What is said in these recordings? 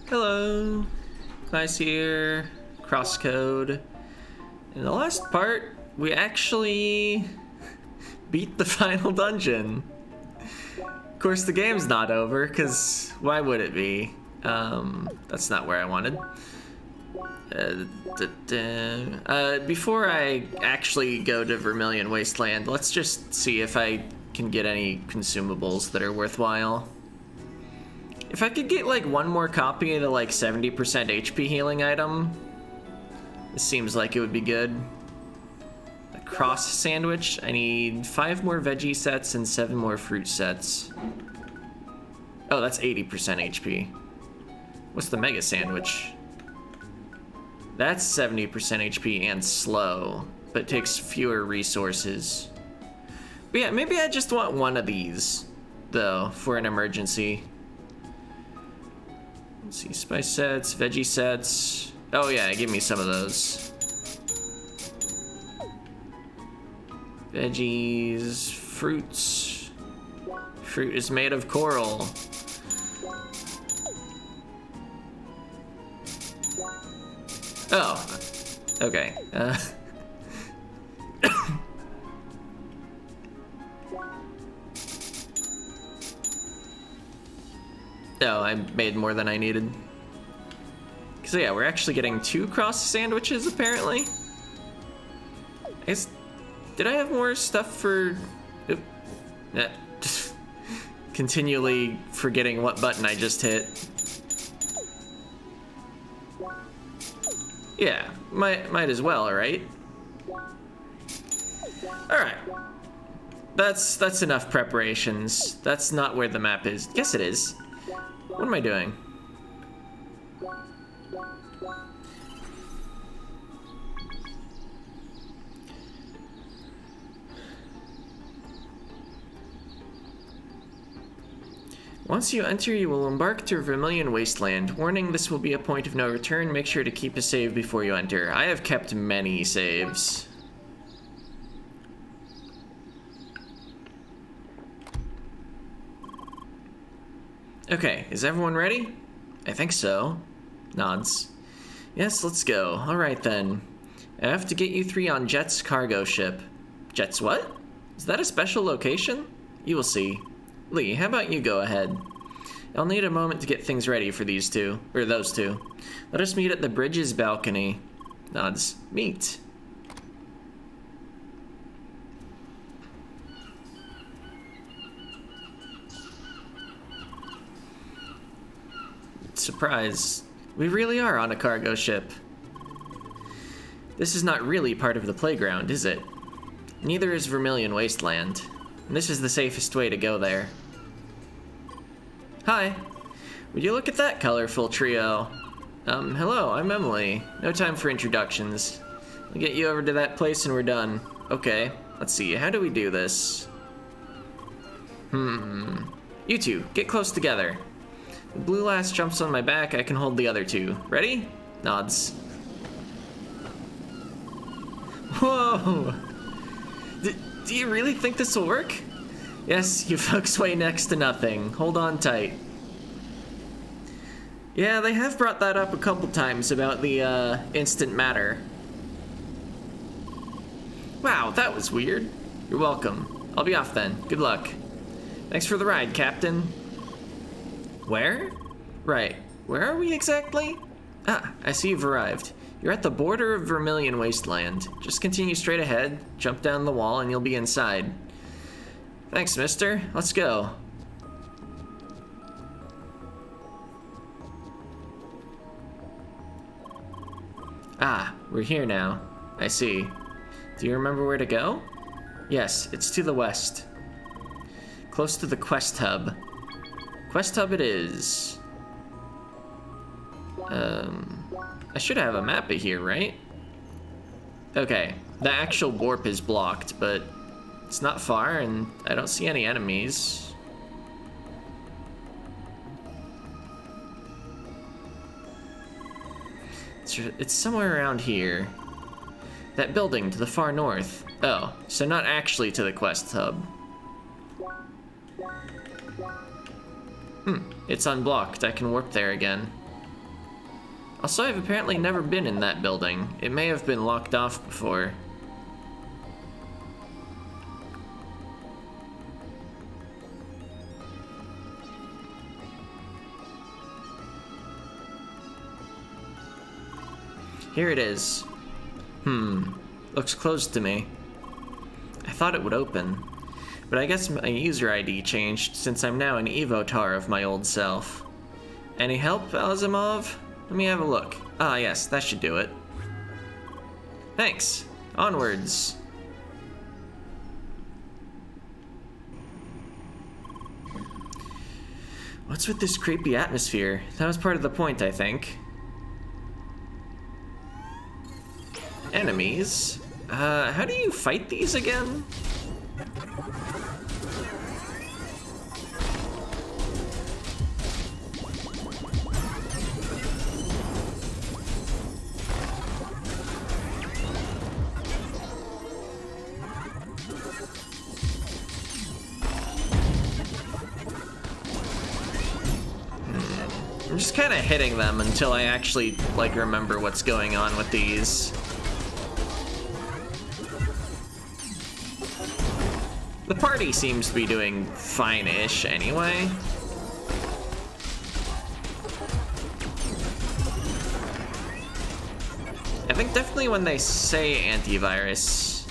Hello, Nice here, CrossCode. In the last part, we actually beat the final dungeon. Of course, the game's not over, because why would it be? That's not where I wanted. Before I actually go to Vermilion Wasteland, let's just see if I can get any consumables that are worthwhile. If I could get like one more copy of the like 70% HP healing item, this seems like it would be good. A cross sandwich. I need 5 more veggie sets and 7 more fruit sets. Oh, that's 80% HP. What's the mega sandwich? That's 70% HP and slow, but takes fewer resources. But yeah, maybe I just want one of these, though, for an emergency. Let's see, spice sets, veggie sets. Oh yeah, give me some of those. Veggies, fruits. Fruit is made of coral. Oh, okay. Oh, I made more than I needed. So yeah, we're actually getting 2 cross sandwiches, apparently. Did I have more stuff for... Oop. Just continually forgetting what button I just hit. Yeah, might as well, right? Alright. That's enough preparations. That's not where the map is. Yes, it is. What am I doing? Once you enter, you will embark to Vermilion Wasteland. Warning, this will be a point of no return. Make sure to keep a save before you enter. I have kept many saves. Okay, is everyone ready? I think so. Nods. Yes, let's go. Alright then. I have to get you 3 on Jet's cargo ship. Jet's what? Is that a special location? You will see. Lee, how about you go ahead? I'll need a moment to get things ready for these two, or those two. Let us meet at the bridge's balcony. Nods. Meet. Surprise. We really are on a cargo ship. This is not really part of the playground, is it? Neither is Vermilion Wasteland. And this is the safest way to go there. Hi. Would you look at that colorful trio? Hello, I'm Emily. No time for introductions. I'll get you over to that place and we're done. Okay, let's see, how do we do this? You two, get close together. The blue lass jumps on my back, I can hold the other two. Ready? Nods. Whoa! Do you really think this will work? Yes, you folks weigh next to nothing. Hold on tight. Yeah, they have brought that up a couple times about the, instant matter. Wow, that was weird. You're welcome. I'll be off then. Good luck. Thanks for the ride, Captain. Where? Right. Where are we exactly? Ah, I see you've arrived. You're at the border of Vermilion Wasteland. Just continue straight ahead, jump down the wall, and you'll be inside. Thanks, mister. Let's go. Ah, we're here now. I see. Do you remember where to go? Yes, it's to the west. Close to the quest hub. Quest hub it is. I should have a map of here, right? Okay, the actual warp is blocked, but it's not far and I don't see any enemies. It's somewhere around here. That building to the far north. Oh, so not actually to the quest hub. It's unblocked. I can warp there again. Also, I've apparently never been in that building. It may have been locked off before. Here it is. Looks closed to me. I thought it would open, but I guess my user ID changed since I'm now an evotar of my old self. Any help, Asimov? Let me have a look. Ah, yes, that should do it. Thanks. Onwards. What's with this creepy atmosphere? That was part of the point, I think. Enemies? How do you fight these again? I'm just kind of hitting them until I actually, like, remember what's going on with these. The party seems to be doing fine-ish anyway. I think definitely when they say antivirus...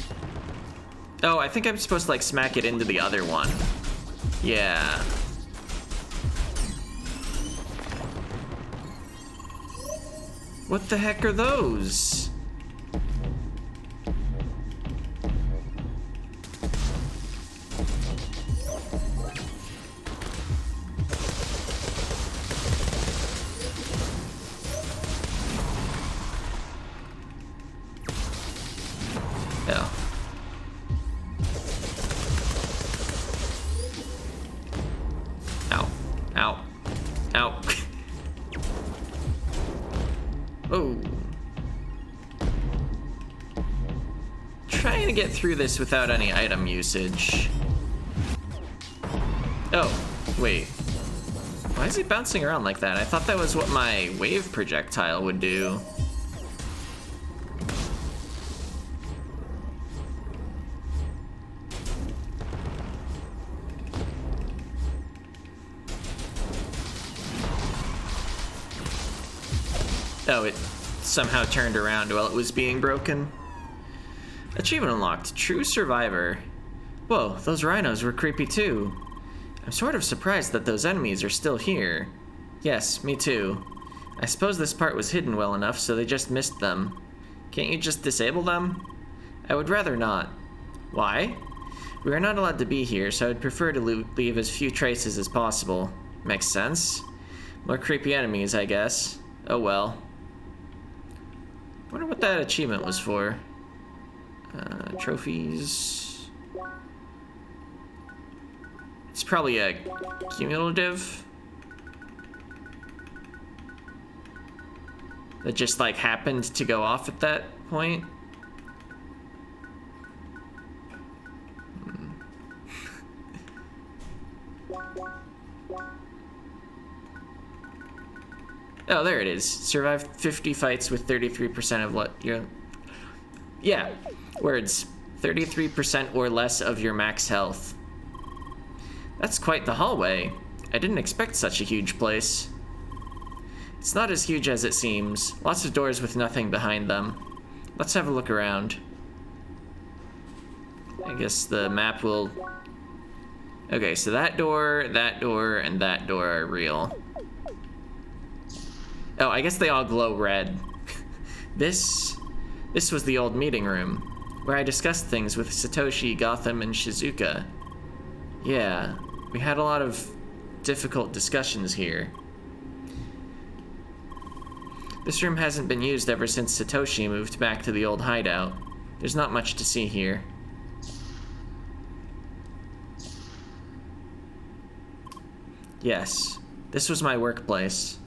Oh, I think I'm supposed to, like, smack it into the other one. Yeah. What the heck are those? Oh. Ow. Ow. Ow. Oh. Trying to get through this without any item usage. Oh, wait. Why is it bouncing around like that? I thought that was what my wave projectile would do. Oh, it somehow turned around while it was being broken. Achievement unlocked, True Survivor. Whoa, those rhinos were creepy too. I'm sort of surprised that those enemies are still here. Yes, me too. I suppose this part was hidden well enough so they just missed them. Can't you just disable them? I would rather not. Why? We are not allowed to be here, so I'd prefer to leave as few traces as possible. Makes sense. More creepy enemies, I guess. Oh well. Wonder what that achievement was for. Trophies. It's probably a cumulative. That just like happened to go off at that point. Oh, there it is. Survive 50 fights with 33% of what your... Yeah, words. 33% or less of your max health. That's quite the hallway. I didn't expect such a huge place. It's not as huge as it seems. Lots of doors with nothing behind them. Let's have a look around. I guess the map will... Okay, so that door, and that door are real. Oh, I guess they all glow red. This was the old meeting room, where I discussed things with Satoshi, Gotham, and Shizuka. Yeah, we had a lot of difficult discussions here. This room hasn't been used ever since Satoshi moved back to the old hideout. There's not much to see here. Yes, this was my workplace.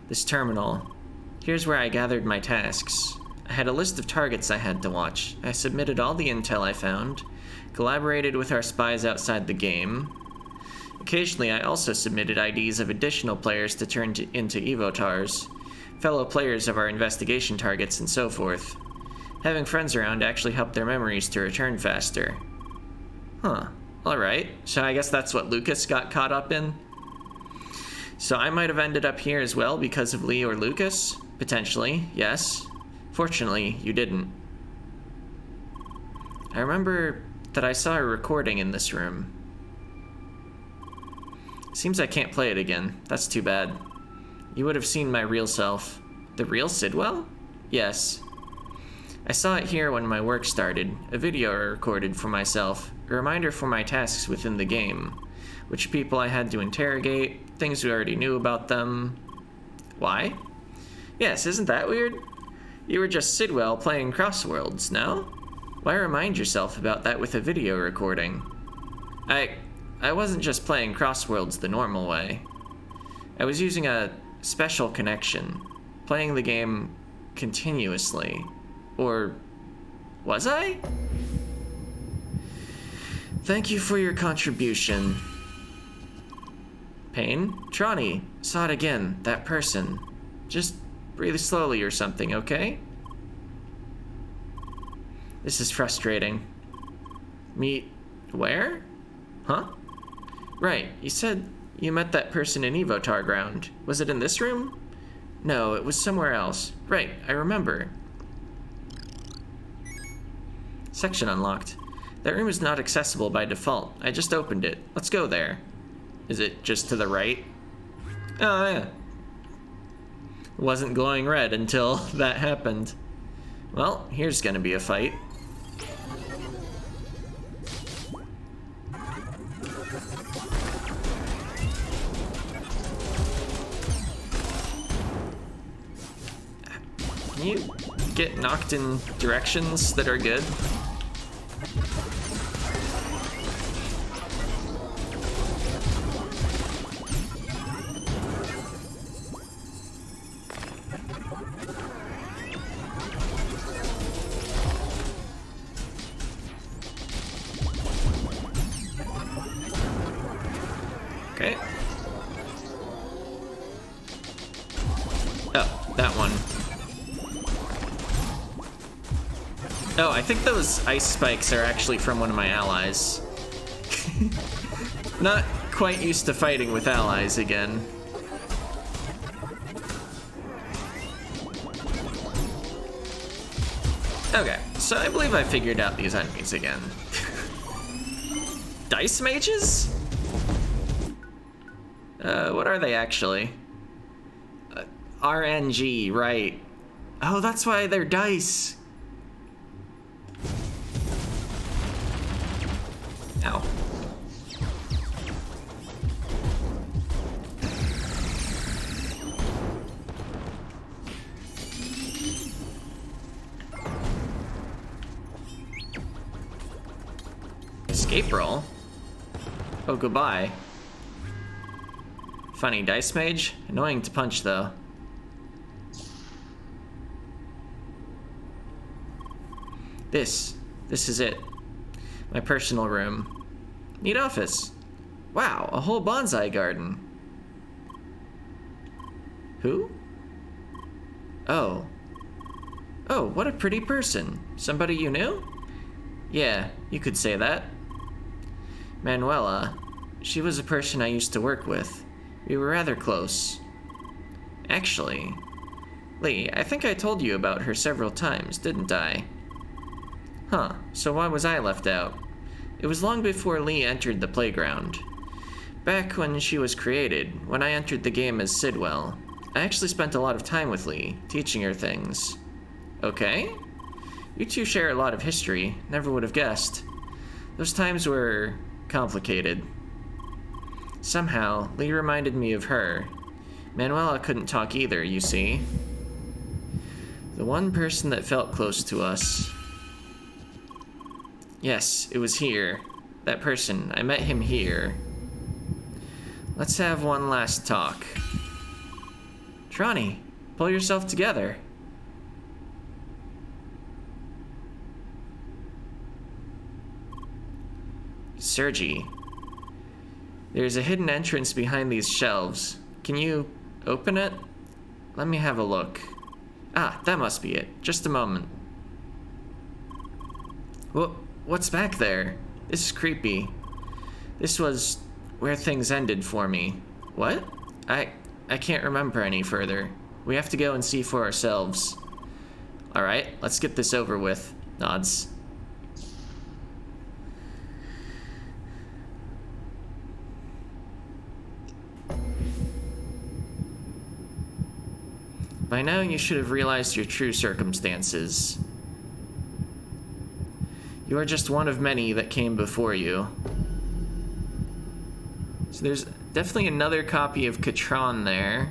This terminal. Here's where I gathered my tasks. I had a list of targets I had to watch. I submitted all the intel I found, collaborated with our spies outside the game, Occasionally, I also submitted IDs of additional players to turn into evotars, fellow players of our investigation targets, and so forth. Having friends around actually helped their memories to return faster. Huh. Alright. So I guess that's what Lucas got caught up in? So I might have ended up here as well because of Lee or Lucas? Potentially, yes. Fortunately, you didn't. I remember that I saw a recording in this room. Seems I can't play it again. That's too bad. You would have seen my real self. The real Sidwell? Yes. I saw it here when my work started. A video I recorded for myself. A reminder for my tasks within the game. Which people I had to interrogate. Things we already knew about them. Why? Yes, isn't that weird? You were just Sidwell playing Crossworlds, no? Why remind yourself about that with a video recording? I wasn't just playing Crossworlds the normal way. I was using a special connection, playing the game continuously. Or was I? Thank you for your contribution. Pain? Tronny, saw it again, that person. Just breathe slowly or something, okay? This is frustrating. Meet where? Huh? Right, you said you met that person in Evotar Ground. Was it in this room? No, it was somewhere else. Right, I remember. Section unlocked. That room is not accessible by default. I just opened it. Let's go there. Is it just to the right? Oh, yeah. Wasn't glowing red until that happened. Well, here's gonna be a fight. Can you get knocked in directions that are good? Okay. Oh, that one. Oh, I think those ice spikes are actually from one of my allies. Not quite used to fighting with allies again. Okay, so I believe I figured out these enemies again. Dice mages? What are they actually? RNG, right. Oh, that's why they're dice. Ow. Escape roll? Oh, goodbye. Funny dice mage. Annoying to punch, though. This is it. My personal room. Neat office. Wow, a whole bonsai garden. Who? Oh. Oh, what a pretty person. Somebody you knew? Yeah, you could say that. Manuela. She was a person I used to work with. We were rather close. Actually, Lee, I think I told you about her several times, didn't I? Huh, so why was I left out? It was long before Lee entered the playground. Back when she was created, when I entered the game as Sidwell, I actually spent a lot of time with Lee, teaching her things. Okay? You two share a lot of history, never would have guessed. Those times were complicated. Somehow, Lee reminded me of her. Manuela couldn't talk either, you see. The one person that felt close to us. Yes, it was here. That person, I met him here. Let's have one last talk. Tronny, pull yourself together. Sergi. There's a hidden entrance behind these shelves. Can you open it? Let me have a look. Ah, that must be it. Just a moment. What's back there? This is creepy. This was where things ended for me. What? I can't remember any further. We have to go and see for ourselves. Alright, let's get this over with. Nods. By now you should have realized your true circumstances. You are just one of many that came before you. So there's definitely another copy of Catron there.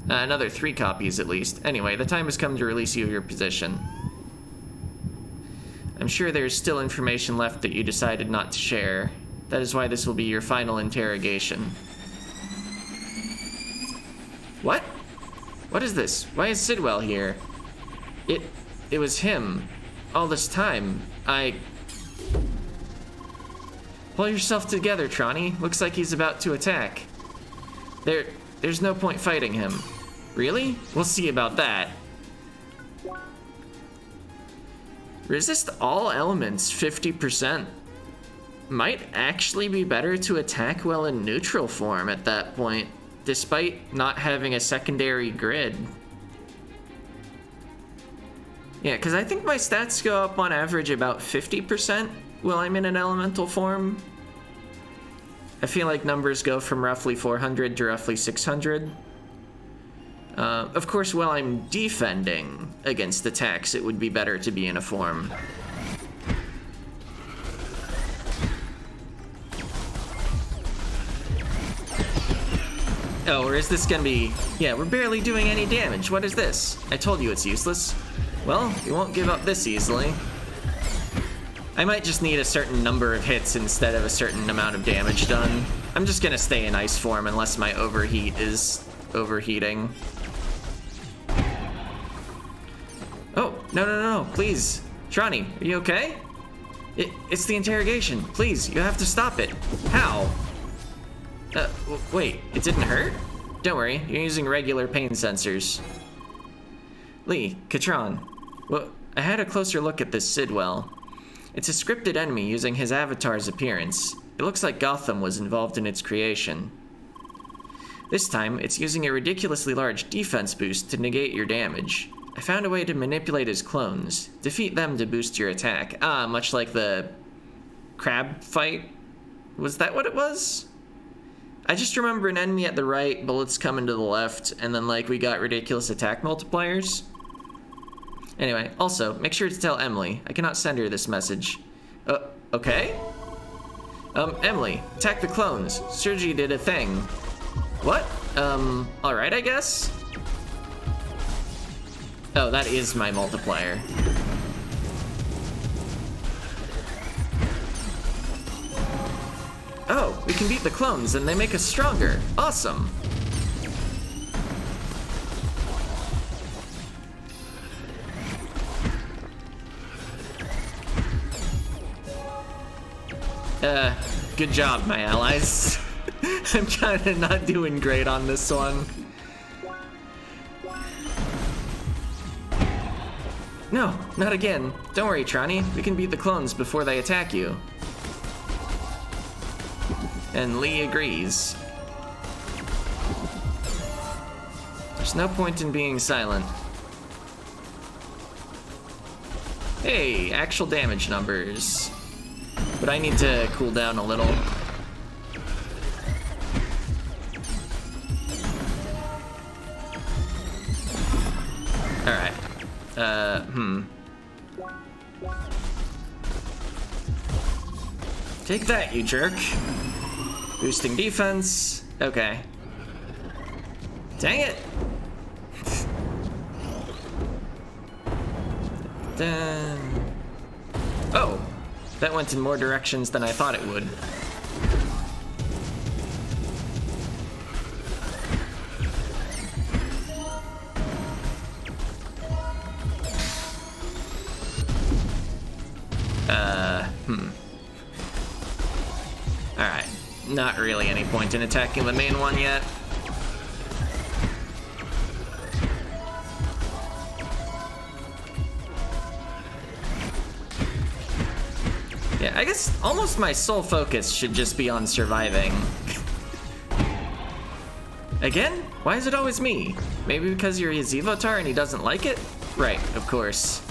Another 3 copies at least. Anyway, the time has come to release you of your position. I'm sure there's still information left that you decided not to share. That is why this will be your final interrogation. What? What is this? Why is Sidwell here? It was him. All this time. Pull yourself together, Tronny. Looks like he's about to attack. There's no point fighting him. Really? We'll see about that. Resist all elements 50%. Might actually be better to attack while in neutral form at that point, despite not having a secondary grid. Yeah, because I think my stats go up on average about 50% while I'm in an elemental form. I feel like numbers go from roughly 400 to roughly 600. Of course, while I'm defending against attacks, it would be better to be in a form. Oh, or is this gonna be... Yeah, we're barely doing any damage. What is this? I told you it's useless. Well, you won't give up this easily. I might just need a certain number of hits instead of a certain amount of damage done. I'm just gonna stay in ice form unless my overheat is overheating. Oh, no, please. Tronny, are you okay? It's the interrogation. Please, you have to stop it. How? Wait, it didn't hurt? Don't worry, you're using regular pain sensors. Lee, Catron. Well, I had a closer look at this Sidwell. It's a scripted enemy using his avatar's appearance. It looks like Gotham was involved in its creation. This time, it's using a ridiculously large defense boost to negate your damage. I found a way to manipulate his clones. Defeat them to boost your attack. Ah, much like the crab fight? Was that what it was? I just remember an enemy at the right, bullets coming to the left, and then like we got ridiculous attack multipliers. Anyway, also, make sure to tell Emily. I cannot send her this message. Okay? Emily, attack the clones. Sergi did a thing. What? Alright, I guess? Oh, that is my multiplier. Oh, we can beat the clones and they make us stronger. Awesome. Good job, my allies. I'm kinda not doing great on this one. No, not again. Don't worry, Tronny. We can beat the clones before they attack you. And Lee agrees. There's no point in being silent. Hey, actual damage numbers. But I need to cool down a little. Alright. Take that, you jerk. Boosting defense. Okay. Dang it! Oh! That went in more directions than I thought it would. Alright. not really any point in attacking the main one yet. Yeah, I guess almost my sole focus should just be on surviving. Again? Why is it always me? Maybe because you're his Evotar and he doesn't like it? Right, of course.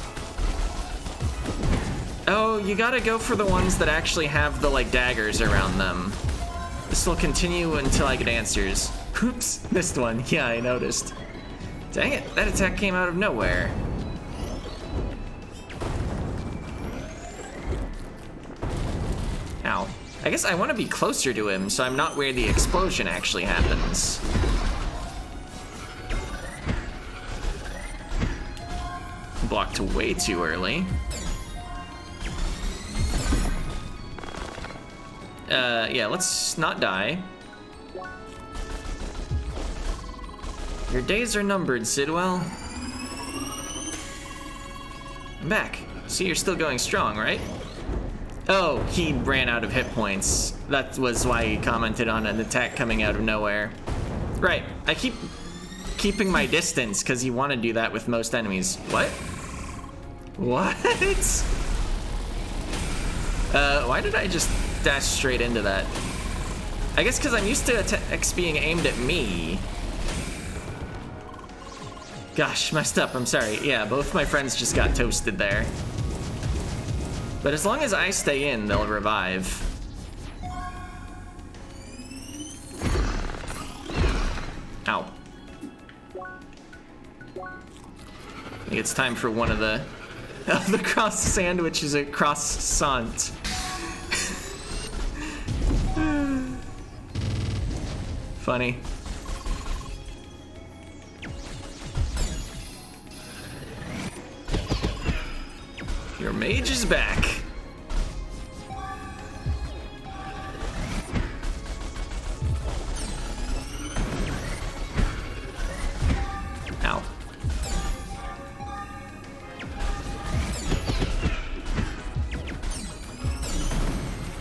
Oh, you gotta go for the ones that actually have the, like, daggers around them. This will continue until I get answers. Oops, missed one. Yeah, I noticed. Dang it, that attack came out of nowhere. Ow. I guess I want to be closer to him so I'm not where the explosion actually happens. Blocked way too early. Yeah, let's not die. Your days are numbered, Sidwell. I'm back. See, you're still going strong, right? Oh, he ran out of hit points. That was why he commented on an attack coming out of nowhere. Right, I keep keeping my distance because you want to do that with most enemies. What? What? Why did I just dash straight into that? I guess because I'm used to attacks being aimed at me. Gosh, messed up, I'm sorry. Yeah, both my friends just got toasted there. But as long as I stay in, they'll revive. Ow. I think it's time for one of the cross sandwiches at croissant. Funny. Your mage is back. Ow.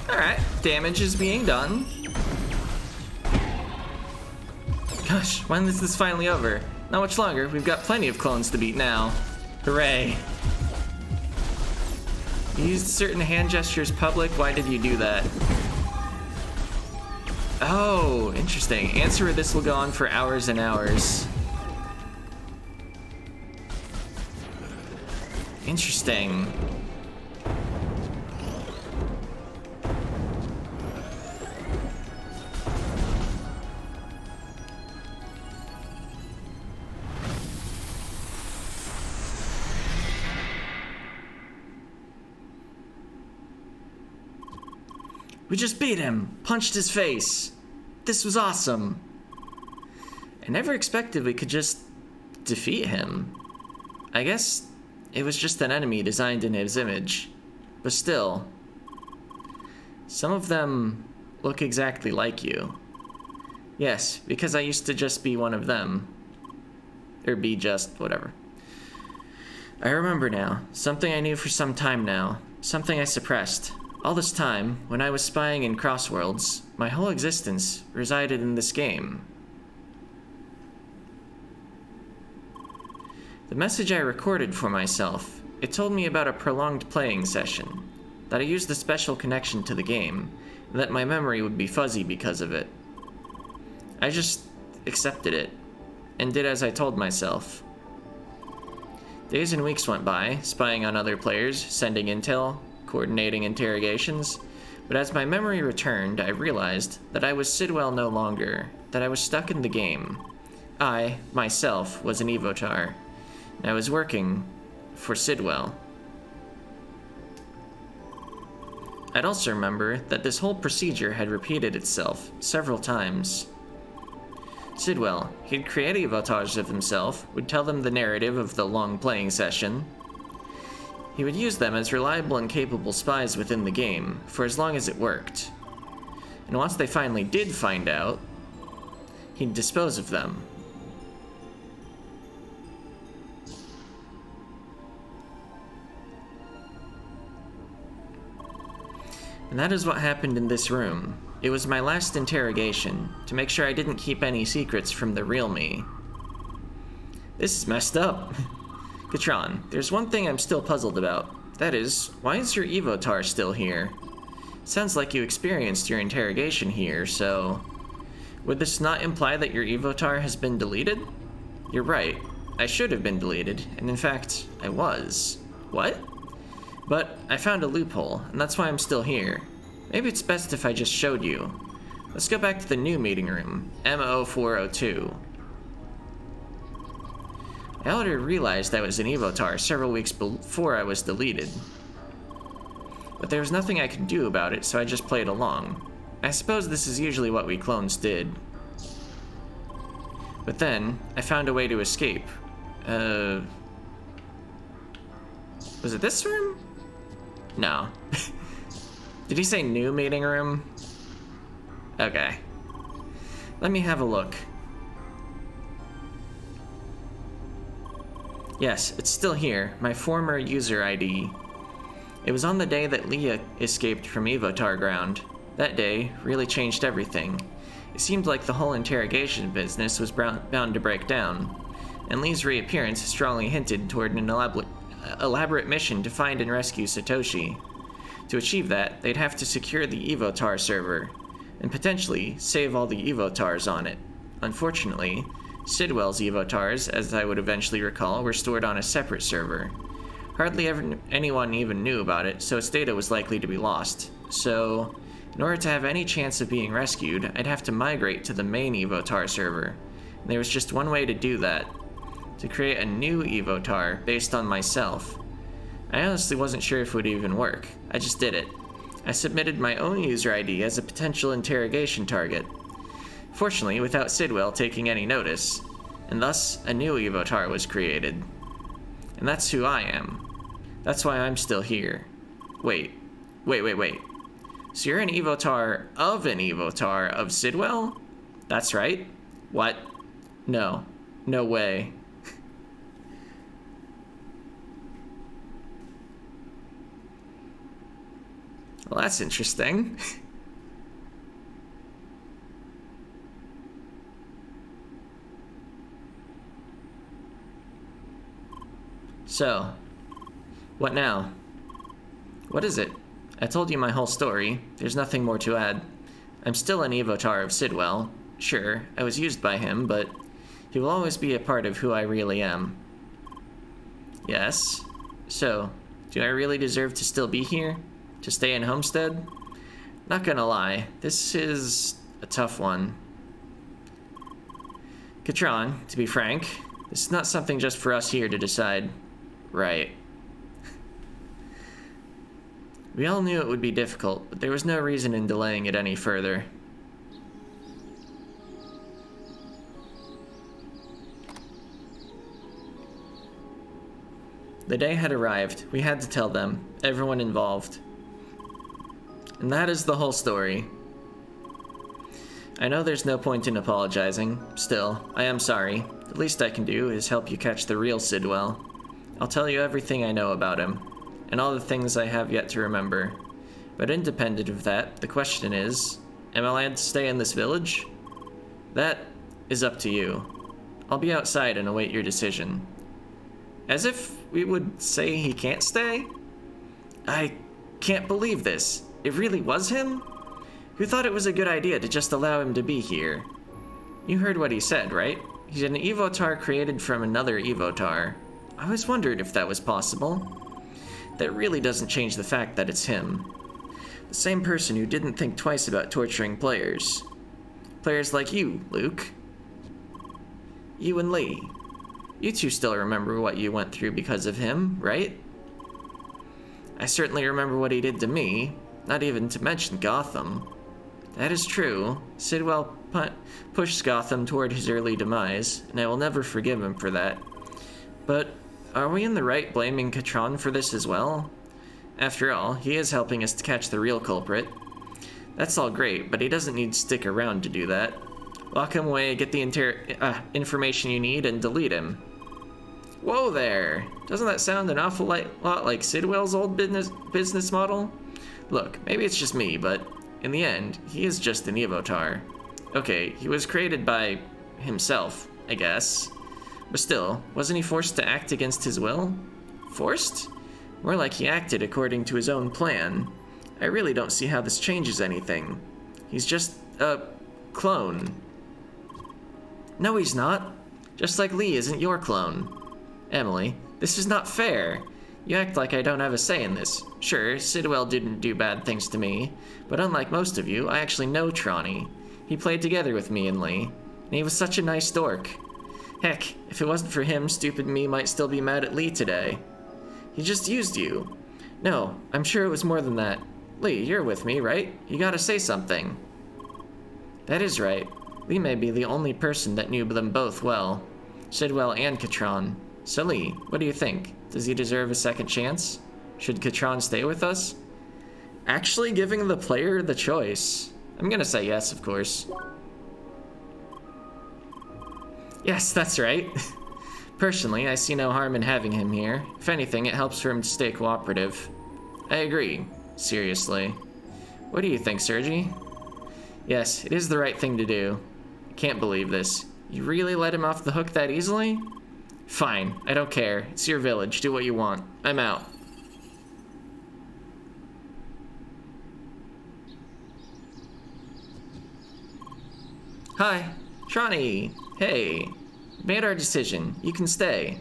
Alright, damage is being done. Gosh, when is this finally over? Not much longer. We've got plenty of clones to beat now. Hooray. You used certain hand gestures public. Why did you do that? Oh, interesting. Answer this will go on for hours and hours. Interesting. We just beat him, punched his face. This was awesome. I never expected we could just defeat him. I guess it was just an enemy designed in his image. But still, some of them look exactly like you. Yes, because I used to just be one of them. Or be just whatever. I remember now, something I knew for some time now, something I suppressed. All this time, when I was spying in Crossworlds, my whole existence resided in this game. The message I recorded for myself, it told me about a prolonged playing session, that I used a special connection to the game, and that my memory would be fuzzy because of it. I just accepted it, and did as I told myself. Days and weeks went by, spying on other players, sending intel, coordinating interrogations, but as my memory returned, I realized that I was Sidwell no longer, that I was stuck in the game. I, myself, was an Evotar, and I was working for Sidwell. I'd also remember that this whole procedure had repeated itself several times. Sidwell, he'd create Evotars of himself, would tell them the narrative of the long playing session. He would use them as reliable and capable spies within the game, for as long as it worked. And once they finally did find out, he'd dispose of them. And that is what happened in this room. It was my last interrogation, to make sure I didn't keep any secrets from the real me. This is messed up. Katron, there's one thing I'm still puzzled about. That is, why is your Evotar still here? Sounds like you experienced your interrogation here, so... Would this not imply that your Evotar has been deleted? You're right. I should have been deleted, and in fact, I was. What? But I found a loophole, and that's why I'm still here. Maybe it's best if I just showed you. Let's go back to the new meeting room, M0402. I already realized I was an Evotar several weeks before I was deleted. But there was nothing I could do about it, so I just played along. I suppose this is usually what we clones did. But then, I found a way to escape. Was it this room? No. Did he say new meeting room? Okay. Let me have a look. Yes, it's still here, my former user ID. It was on the day that Leah escaped from Evotar Ground. That day really changed everything. It seemed like the whole interrogation business was bound to break down, and Lee's reappearance strongly hinted toward an elaborate mission to find and rescue Satoshi. To achieve that, they'd have to secure the Evotar server, and potentially save all the Evotars on it. Unfortunately, Sidwell's Evotars, as I would eventually recall, were stored on a separate server. Hardly anyone even knew about it, so its data was likely to be lost. So, in order to have any chance of being rescued, I'd have to migrate to the main Evotar server. And there was just one way to do that. To create a new Evotar based on myself. I honestly wasn't sure if it would even work. I just did it. I submitted my own user ID as a potential interrogation target. Fortunately, without Sidwell taking any notice. And thus, a new Evotar was created. And that's who I am. That's why I'm still here. Wait. So you're an Evotar of Sidwell? That's right. What? No. No way. Well, that's interesting. So, what now? What is it? I told you my whole story. There's nothing more to add. I'm still an Evotar of Sidwell. Sure, I was used by him, but he will always be a part of who I really am. Yes? So, do I really deserve to still be here? To stay in Homestead? Not gonna lie, this is a tough one. Katron, to be frank, this is not something just for us here to decide. Right. We all knew it would be difficult, but there was no reason in delaying it any further. The day had arrived. We had to tell them, everyone involved. And that is the whole story. I know there's no point in apologizing. Still, I am sorry. The least I can do is help you catch the real Sidwell. I'll tell you everything I know about him, and all the things I have yet to remember. But independent of that, the question is, am I allowed to stay in this village? That is up to you. I'll be outside and await your decision. As if we would say he can't stay? I can't believe this. It really was him? Who thought it was a good idea to just allow him to be here? You heard what he said, right? He's an Evotar created from another Evotar. I always wondered if that was possible. That really doesn't change the fact that it's him. The same person who didn't think twice about torturing players. Players like you, Luke. You and Lee. You two still remember what you went through because of him, right? I certainly remember what he did to me, not even to mention Gotham. That is true. Sidwell pushed Gotham toward his early demise, and I will never forgive him for that. But are we in the right blaming Katron for this as well? After all, he is helping us to catch the real culprit. That's all great, but he doesn't need to stick around to do that. Lock him away, get the information you need, and delete him. Whoa there! Doesn't that sound an awful lot like Sidwell's old business model? Look, maybe it's just me, but In the end, he is just an Evotar. Okay, he was created by himself, I guess. But still, wasn't he forced to act against his will? Forced? More like he acted according to his own plan. I really don't see how this changes anything. He's just a clone. No, he's not. Just like Lee isn't your clone. Emily, this is not fair. You act like I don't have a say in this. Sure, Sidwell didn't do bad things to me, but unlike most of you, I actually know Tronny. He played together with me and Lee, and he was such a nice dork. Heck, if it wasn't for him, stupid me might still be mad at Lee today. He just used you. No, I'm sure it was more than that. Lee, you're with me, right? You gotta say something. That is right. Lee may be the only person that knew them both well. Sidwell and Katron. So Lee, what do you think? Does he deserve a second chance? Should Katron stay with us? Actually giving the player the choice. I'm gonna say yes, of course. Yes, that's right. Personally, I see no harm in having him here. If anything, it helps for him to stay cooperative. I agree. Seriously. What do you think, Sergi? Yes, it is the right thing to do. I can't believe this. You really let him off the hook that easily? Fine, I don't care. It's your village. Do what you want. I'm out. Hi. Tronny. Hey. Made our decision. You can stay.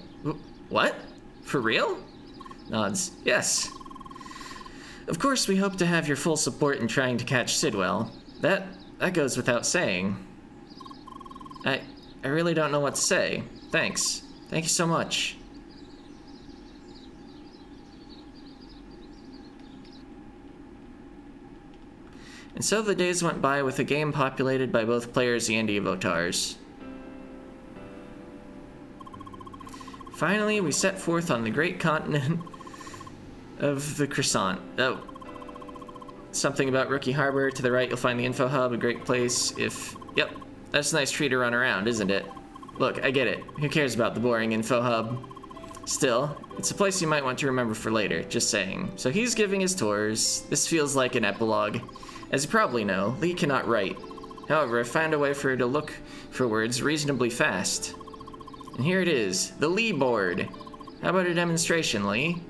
What? For real? Nods. Yes. Of course, we hope to have your full support in trying to catch Sidwell. That goes without saying. I really don't know what to say. Thanks. Thank you so much. And so the days went by with a game populated by both players and Evotars. Finally, we set forth on the great continent of the Croissant. Oh. Something about Rookie Harbor. To the right, you'll find the info hub, a great place if... Yep, that's a nice tree to run around, isn't it? Look, I get it. Who cares about the boring info hub? Still, it's a place you might want to remember for later, just saying. So he's giving his tours. This feels like an epilogue. As you probably know, Lee cannot write. However, I found a way for her to look for words reasonably fast. And here it is, the Lee board. How about a demonstration, Lee?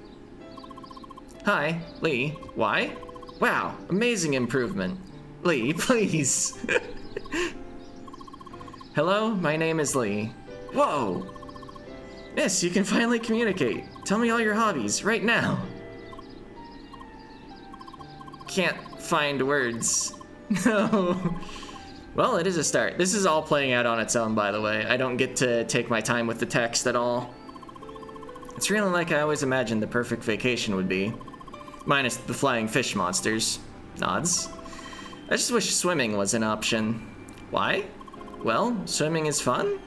Hi, Lee. Why? Wow, amazing improvement. Lee, please. Hello, my name is Lee. Whoa! Miss, you can finally communicate. Tell me all your hobbies, right now. Can't find words. No. Well, it is a start. This is all playing out on its own, by the way. I don't get to take my time with the text at all. It's really like I always imagined the perfect vacation would be. Minus the flying fish monsters. Nods. I just wish swimming was an option. Why? Well, swimming is fun?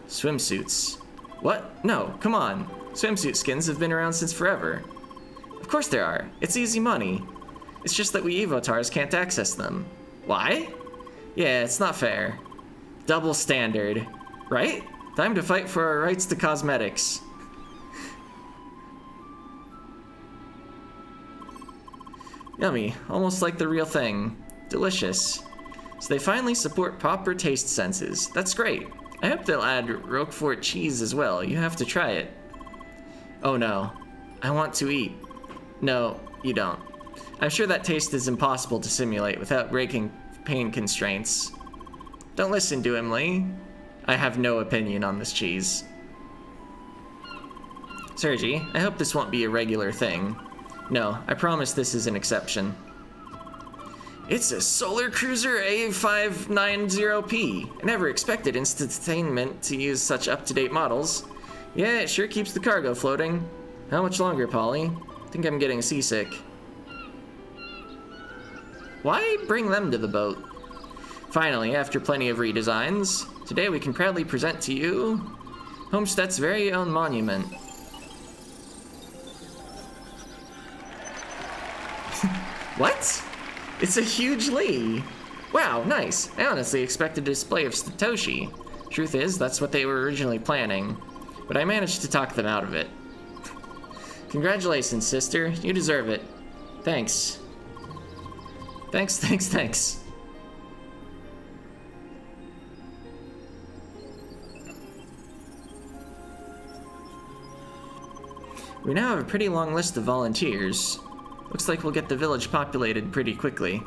Swimsuits. What? No, come on. Swimsuit skins have been around since forever. Of course there are. It's easy money. It's just that we Evotars can't access them. Why? Yeah, it's not fair. Double standard. Right? Time to fight for our rights to cosmetics. Yummy. Almost like the real thing. Delicious. So they finally support proper taste senses. That's great. I hope they'll add Roquefort cheese as well. You have to try it. Oh no. I want to eat. No, you don't. I'm sure that taste is impossible to simulate without breaking pain constraints. Don't listen to him, Lee. I have no opinion on this cheese. Sergi, I hope this won't be a regular thing. No, I promise this is an exception. It's a Solar Cruiser A590P. I never expected Instantainment to use such up-to-date models. Yeah, it sure keeps the cargo floating. How much longer, Polly? I think I'm getting seasick. Why bring them to the boat? Finally, after plenty of redesigns, today we can proudly present to you Homestead's very own monument. What? It's a huge Lee. Wow, nice. I honestly expected a display of Satoshi. Truth is, that's what they were originally planning. But I managed to talk them out of it. Congratulations, sister. You deserve it. Thanks. Thanks, thanks, thanks. We now have a pretty long list of volunteers. Looks like we'll get the village populated pretty quickly.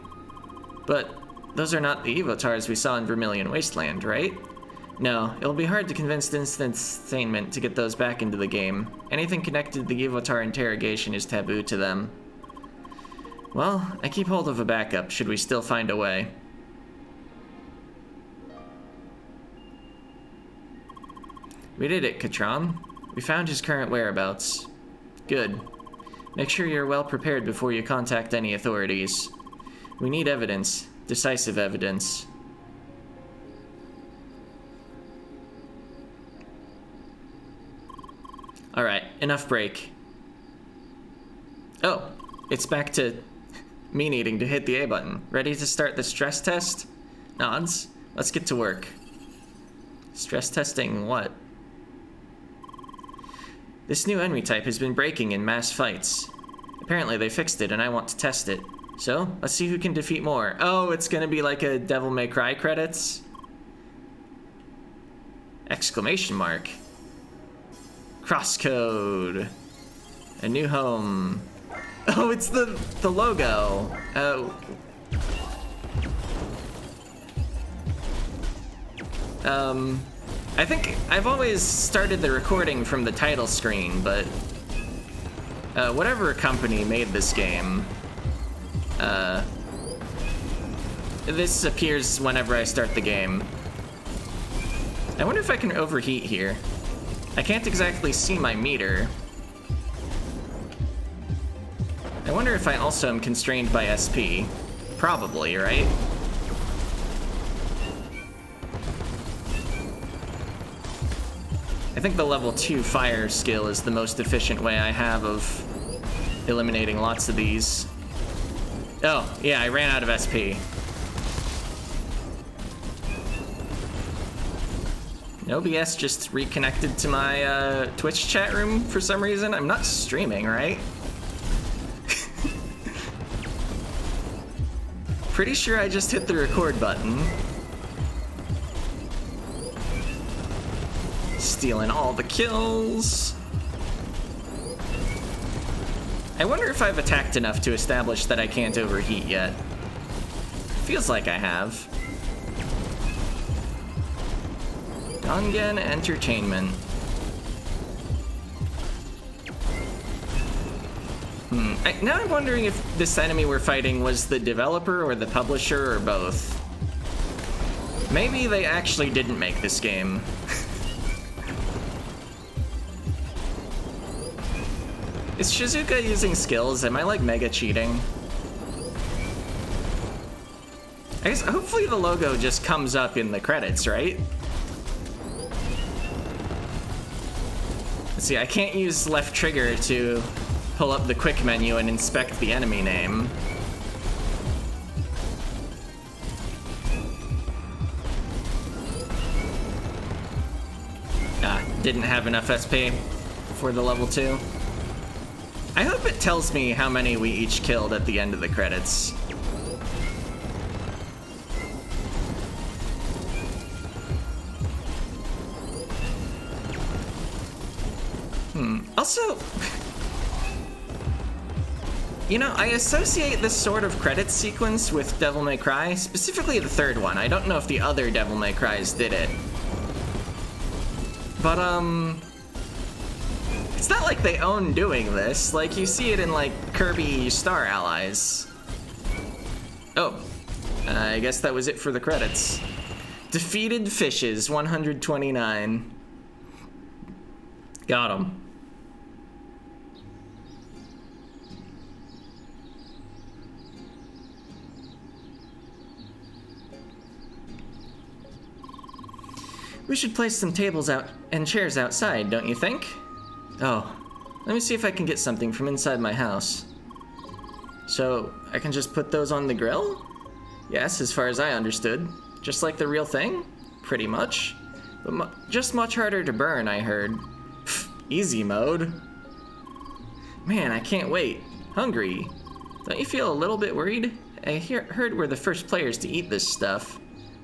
But those are not the Evotars we saw in Vermilion Wasteland, right? No, it'll be hard to convince Instainment to get those back into the game. Anything connected to the Evotar interrogation is taboo to them. Well, I keep hold of a backup, should we still find a way. We did it, Katram. We found his current whereabouts. Good. Make sure you're well prepared before you contact any authorities. We need evidence. Decisive evidence. Alright, enough break. Oh, it's back to me needing to hit the A button. Ready to start the stress test? Nods. Let's get to work. Stress testing what? This new enemy type has been breaking in mass fights. Apparently they fixed it and I want to test it. So, let's see who can defeat more. Oh, it's gonna be like a Devil May Cry credits? Exclamation mark. CrossCode. A new home. Oh, it's the logo. Oh. I think I've always started the recording from the title screen, but whatever company made this game, this appears whenever I start the game. I wonder if I can overheat here. I can't exactly see my meter. I wonder if I also am constrained by SP. Probably, right? I think the level 2 fire skill is the most efficient way I have of eliminating lots of these. Oh, yeah, I ran out of SP. OBS just reconnected to my Twitch chat room for some reason. I'm not streaming, right? Pretty sure I just hit the record button. Stealing all the kills. I wonder if I've attacked enough to establish that I can't overheat yet. Feels like I have. Dongen Entertainment. Now I'm wondering if this enemy we're fighting was the developer or the publisher or both. Maybe they actually didn't make this game. Is Shizuka using skills? Am I like mega cheating? I guess hopefully the logo just comes up in the credits, right? Let's see, I can't use left trigger to pull up the quick menu and inspect the enemy name. Didn't have enough SP for the level 2. I hope it tells me how many we each killed at the end of the credits. Also, you know, I associate this sort of credits sequence with Devil May Cry, specifically the third one. I don't know if the other Devil May Cries did it. But, it's not like they own doing this. Like, you see it in, like, Kirby Star Allies. Oh, I guess that was it for the credits. Defeated Fishes, 129. Got 'em. We should place some tables out and chairs outside, don't you think? Oh, let me see if I can get something from inside my house. So, I can just put those on the grill? Yes, as far as I understood. Just like the real thing? Pretty much. But just much harder to burn, I heard. Easy mode. Man, I can't wait. Hungry. Don't you feel a little bit worried? heard we're the first players to eat this stuff.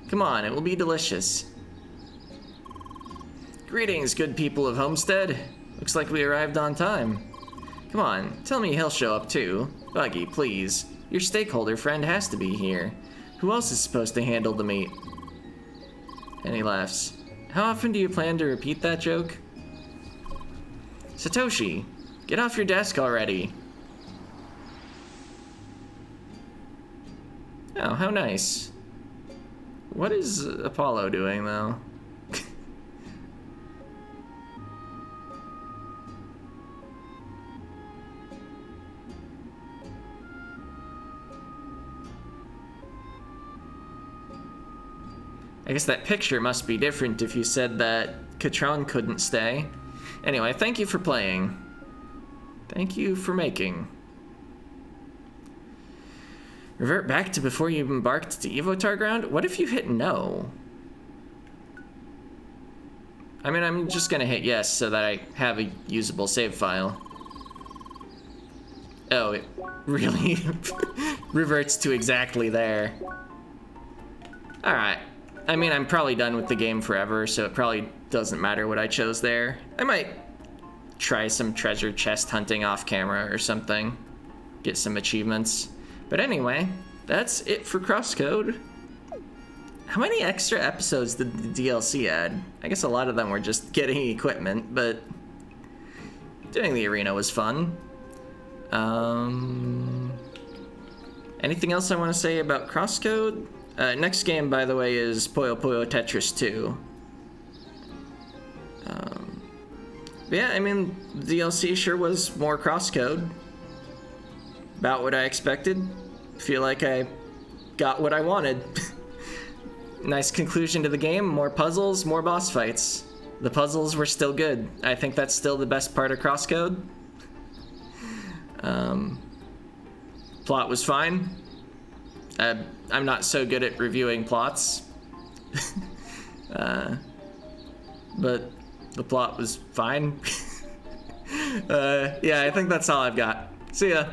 Come on, it will be delicious. Greetings, good people of Homestead. Looks like we arrived on time. Come on, tell me he'll show up too. Buggy, please. Your stakeholder friend has to be here. Who else is supposed to handle the meat? And he laughs. How often do you plan to repeat that joke? Satoshi, get off your desk already. Oh, how nice. What is Apollo doing, though? I guess that picture must be different if you said that Katron couldn't stay. Anyway, thank you for playing. Thank you for making. Revert back to before you embarked to Evotar ground? What if you hit no? I mean, I'm just gonna hit yes so that I have a usable save file. Oh, it really reverts to exactly there. Alright. I mean, I'm probably done with the game forever, so it probably doesn't matter what I chose there. I might try some treasure chest hunting off camera or something. Get some achievements. But anyway, that's it for CrossCode. How many extra episodes did the DLC add? I guess a lot of them were just getting equipment, but doing the arena was fun. Anything else I want to say about CrossCode? Next game, by the way, is Puyo Puyo Tetris 2. But yeah, I mean, DLC sure was more CrossCode. About what I expected. Feel like I got what I wanted. Nice conclusion to the game, more puzzles, more boss fights. The puzzles were still good. I think that's still the best part of CrossCode. Plot was fine. I'm not so good at reviewing plots. But the plot was fine. Yeah, I think that's all I've got. See ya.